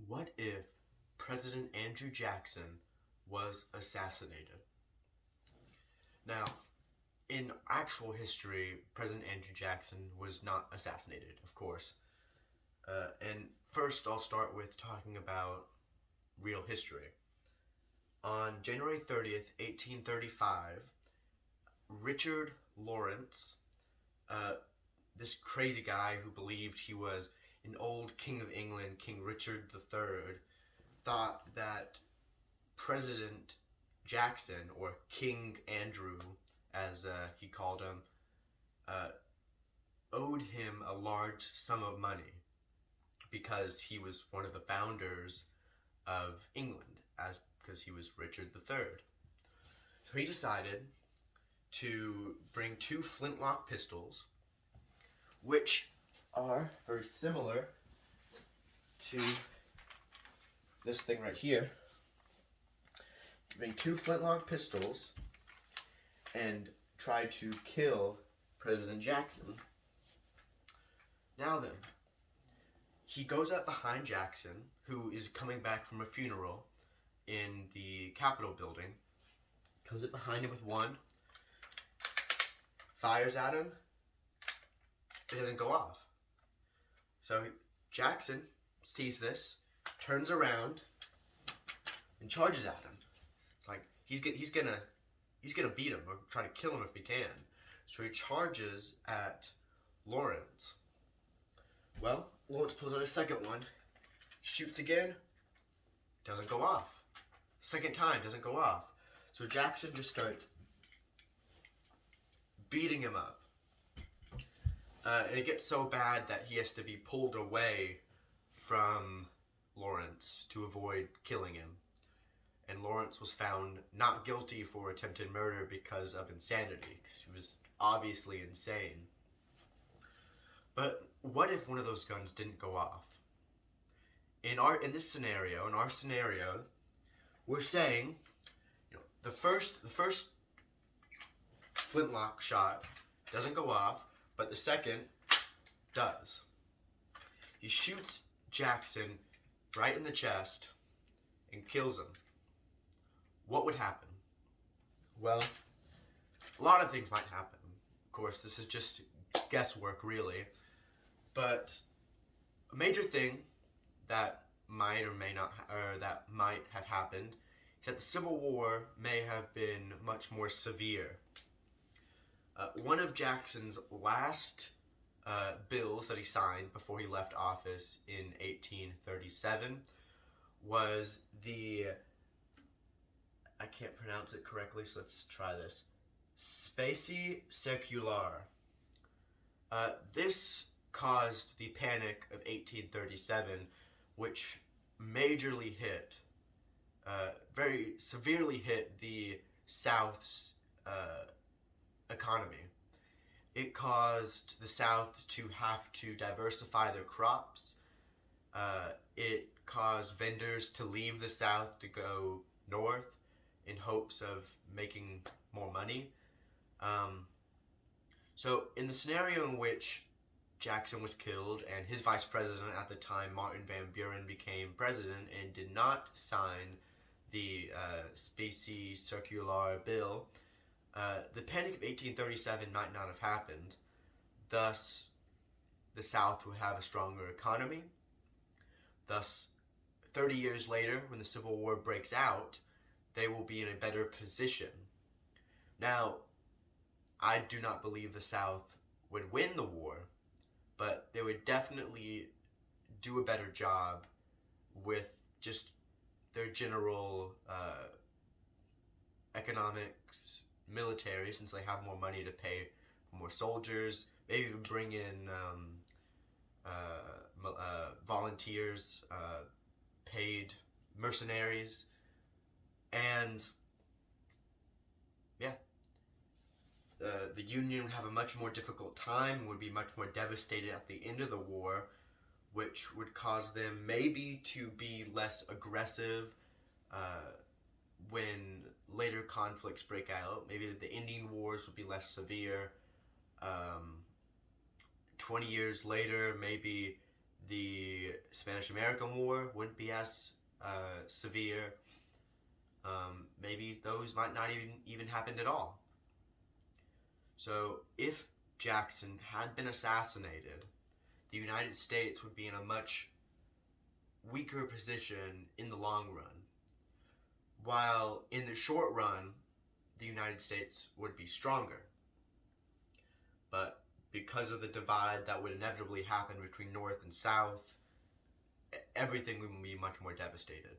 What if President Andrew Jackson was assassinated? Now, in actual history, President Andrew Jackson was not assassinated, of course. And first, I'll start with talking about real history. On January 30th, 1835, Richard Lawrence, uh, this crazy guy who believed he was an old king of England, King Richard III, thought that President Jackson, or King Andrew, as he called him, uh, owed him a large sum of money because he was one of the founders of England, as because he was Richard III. So he decided to bring two flintlock pistols, which are very similar to this thing right here. Bring two flintlock pistols and try to kill President Jackson. Now then, he goes up behind Jackson, who is coming back from a funeral in the Capitol building, comes up behind him with one, fires at him, it doesn't go off. So Jackson sees this, turns around, and charges at him. It's like he's gonna beat him or try to kill him if he can. So he charges at Lawrence. Well, Lawrence pulls out a second one, shoots again, doesn't go off. Second time, doesn't go off. So Jackson just starts beating him up. And it gets so bad that he has to be pulled away from Lawrence to avoid killing him. And Lawrence was found not guilty for attempted murder because of insanity, because he was obviously insane. But what if one of those guns didn't go off? In our scenario, we're saying, the first flintlock shot doesn't go off, but the second does. He shoots Jackson right in the chest and kills him. What would happen? Well, a lot of things might happen. Of course, this is just guesswork, really. But a major thing that might have happened is that the Civil War may have been much more severe. One of Jackson's last bills that he signed before he left office in 1837 was the, I can't pronounce it correctly, so let's try this, Specie Circular. This caused the Panic of 1837, which majorly very severely hit the South's economy. It caused the South to have to diversify their crops. It caused vendors to leave the South to go north in hopes of making more money. So in the scenario in which Jackson was killed and his vice president at the time, Martin Van Buren, became president and did not sign the Specie Circular bill, the Panic of 1837 might not have happened. Thus, the South would have a stronger economy. Thus, 30 years later, when the Civil War breaks out, they will be in a better position. Now, I do not believe the South would win the war, but they would definitely do a better job with just their general economics, military, since they have more money to pay for more soldiers, maybe even bring in volunteers, paid mercenaries, and yeah, the Union would have a much more difficult time, would be much more devastated at the end of the war, which would cause them maybe to be less aggressive when later conflicts break out. Maybe the Indian Wars would be less severe. 20 years later, maybe the Spanish American War wouldn't be as severe. Maybe those might not even happened at all. So if Jackson had been assassinated, the United States would be in a much weaker position in the long run. While in the short run, the United States would be stronger. But because of the divide that would inevitably happen between North and South, everything would be much more devastated.